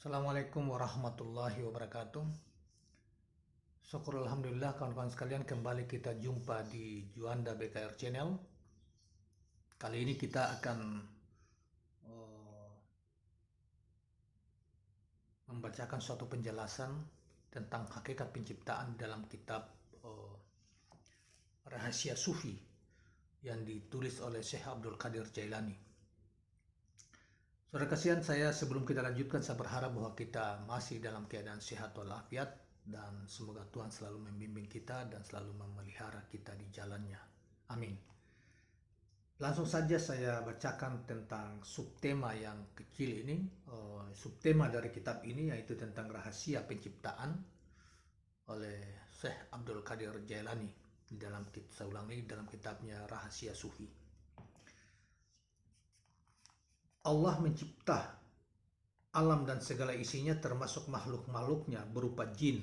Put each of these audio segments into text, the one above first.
Assalamualaikum warahmatullahi wabarakatuh. Syukur alhamdulillah kawan-kawan sekalian, kembali kita jumpa di Juanda BKR Channel. Kali ini kita akan membacakan suatu penjelasan tentang hakikat penciptaan dalam kitab Rahasia Sufi yang ditulis oleh Syekh Abdul Qadir Jailani. Saudara kasihan, sebelum kita lanjutkan, saya berharap bahwa kita masih dalam keadaan sehat walafiat, dan semoga Tuhan selalu membimbing kita dan selalu memelihara kita di jalannya. Amin. Langsung saja saya bacakan tentang subtema yang kecil ini. Subtema dari kitab ini yaitu tentang rahasia penciptaan oleh Syekh Abdul Qadir Jailani dalam kitabnya Rahasia Sufi. Allah mencipta alam dan segala isinya, termasuk makhluk-makhluknya berupa jin,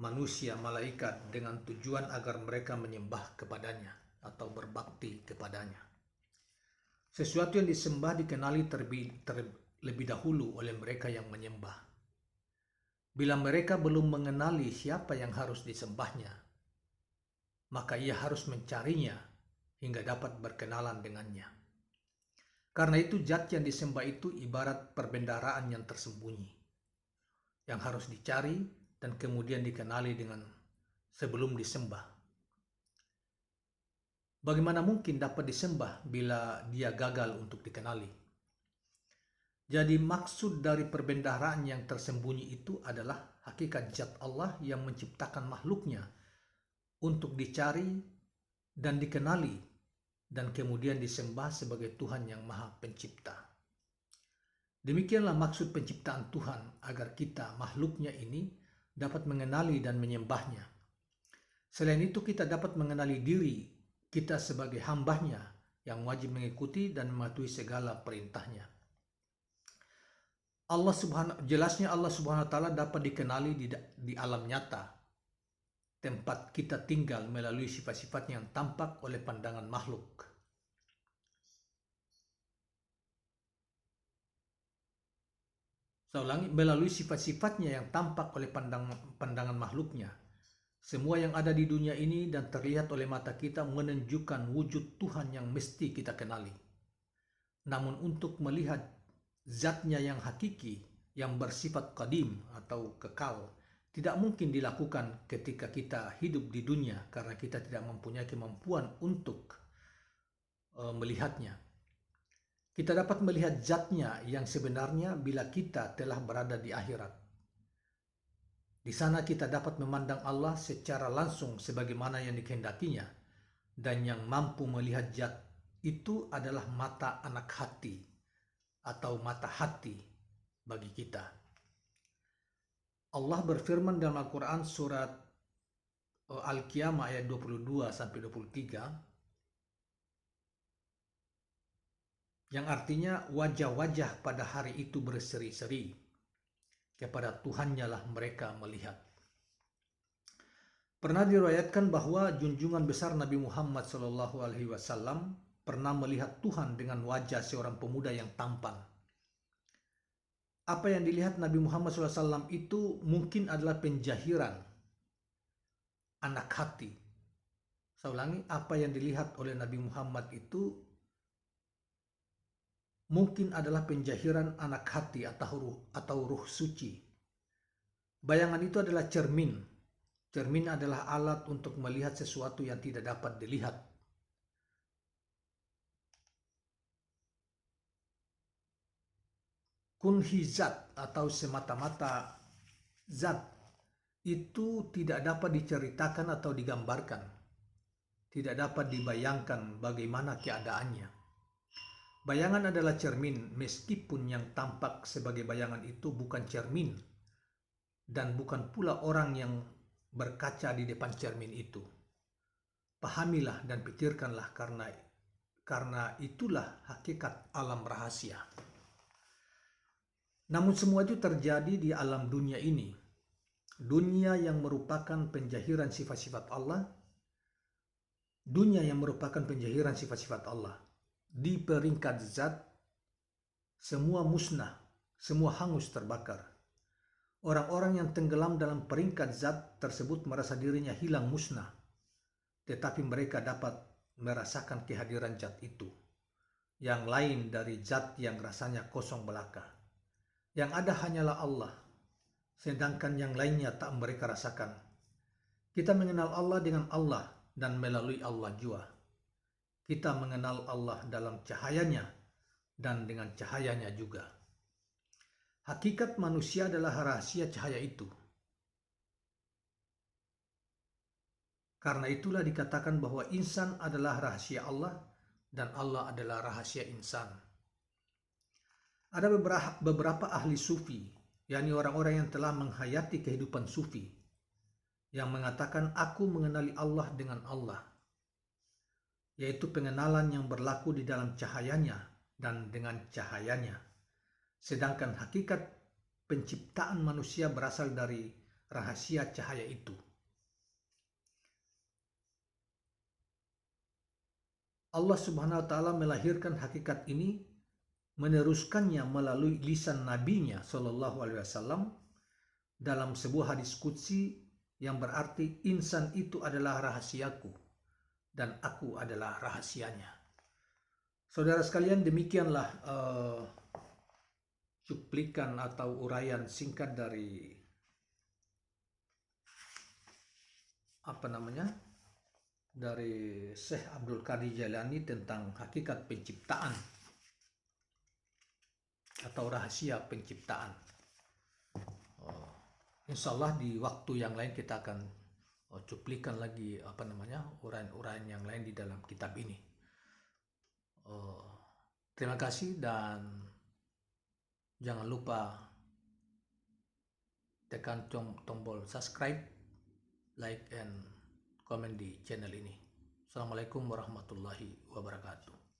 manusia, malaikat, dengan tujuan agar mereka menyembah kepadanya atau berbakti kepadanya. Sesuatu yang disembah dikenali terlebih dahulu oleh mereka yang menyembah. Bila mereka belum mengenali siapa yang harus disembahnya, maka ia harus mencarinya hingga dapat berkenalan dengannya. Karena itu zat yang disembah itu ibarat perbendaharaan yang tersembunyi, yang harus dicari dan kemudian dikenali dengan sebelum disembah. Bagaimana mungkin dapat disembah bila dia gagal untuk dikenali? Jadi maksud dari perbendaharaan yang tersembunyi itu adalah hakikat zat Allah yang menciptakan makhluknya untuk dicari dan dikenali, dan kemudian disembah sebagai Tuhan yang Maha Pencipta. Demikianlah maksud penciptaan Tuhan, agar kita, makhluknya ini, dapat mengenali dan menyembahnya. Selain itu, kita dapat mengenali diri kita sebagai hambanya yang wajib mengikuti dan mematuhi segala perintahnya. Jelasnya Allah Subhanahu wa Ta'ala dapat dikenali di alam nyata, tempat kita tinggal, melalui sifat-sifatnya yang tampak oleh pandangan makhluk. Melalui sifat-sifatnya yang tampak oleh pandangan makhluknya. Semua yang ada di dunia ini dan terlihat oleh mata kita menunjukkan wujud Tuhan yang mesti kita kenali. Namun untuk melihat zatnya yang hakiki, yang bersifat qadim atau kekal, tidak mungkin dilakukan ketika kita hidup di dunia, karena kita tidak mempunyai kemampuan untuk melihatnya. Kita dapat melihat zatnya yang sebenarnya bila kita telah berada di akhirat. Di sana kita dapat memandang Allah secara langsung sebagaimana yang dikehendakinya, dan yang mampu melihat zat itu adalah mata anak hati atau mata hati bagi kita. Allah berfirman dalam Al-Quran surat Al-Qiyamah ayat 22-23, yang artinya wajah-wajah pada hari itu berseri-seri, kepada Tuhannya lah mereka melihat. Pernah diriwayatkan bahwa junjungan besar Nabi Muhammad SAW pernah melihat Tuhan dengan wajah seorang pemuda yang tampan. Apa yang dilihat Nabi Muhammad SAW itu mungkin adalah penjahiran anak hati. Saya ulangi, apa yang dilihat oleh Nabi Muhammad itu mungkin adalah penjahiran anak hati atau ruh suci. Bayangan itu adalah cermin. Cermin adalah alat untuk melihat sesuatu yang tidak dapat dilihat. Kunhi zat atau semata-mata zat itu tidak dapat diceritakan atau digambarkan. Tidak dapat dibayangkan bagaimana keadaannya. Bayangan adalah cermin, meskipun yang tampak sebagai bayangan itu bukan cermin, dan bukan pula orang yang berkaca di depan cermin itu. Pahamilah dan pikirkanlah, karena itulah hakikat alam rahasia. Namun semua itu terjadi di alam dunia ini. Dunia yang merupakan penjahiran sifat-sifat Allah. Dunia yang merupakan penjahiran sifat-sifat Allah. Di peringkat zat, semua musnah, semua hangus terbakar. Orang-orang yang tenggelam dalam peringkat zat tersebut merasa dirinya hilang musnah, tetapi mereka dapat merasakan kehadiran zat itu, yang lain dari zat yang rasanya kosong belaka. Yang ada hanyalah Allah, sedangkan yang lainnya tak mereka rasakan. Kita mengenal Allah dengan Allah dan melalui Allah jua. Kita mengenal Allah dalam cahayanya dan dengan cahayanya juga. Hakikat manusia adalah rahasia cahaya itu. Karena itulah dikatakan bahwa insan adalah rahasia Allah dan Allah adalah rahasia insan. Ada beberapa ahli sufi, yakni orang-orang yang telah menghayati kehidupan sufi, yang mengatakan aku mengenali Allah dengan Allah, yaitu pengenalan yang berlaku di dalam cahayanya dan dengan cahayanya. Sedangkan hakikat penciptaan manusia berasal dari rahasia cahaya itu. Allah Subhanahu wa taala melahirkan hakikat ini, meneruskannya melalui lisan nabinya sallallahu alaihi wasallam dalam sebuah hadis qudsi yang berarti insan itu adalah rahasiaku dan aku adalah rahasianya. Saudara sekalian, demikianlah cuplikan atau uraian singkat dari dari Syekh Abdul Qadir Jailani tentang hakikat penciptaan atau rahasia penciptaan. Insya Allah di waktu yang lain kita akan cuplikan lagi uraian-uraian yang lain di dalam kitab ini. Terima kasih dan jangan lupa tekan tombol subscribe, like, and komen di channel ini. Assalamualaikum warahmatullahi wabarakatuh.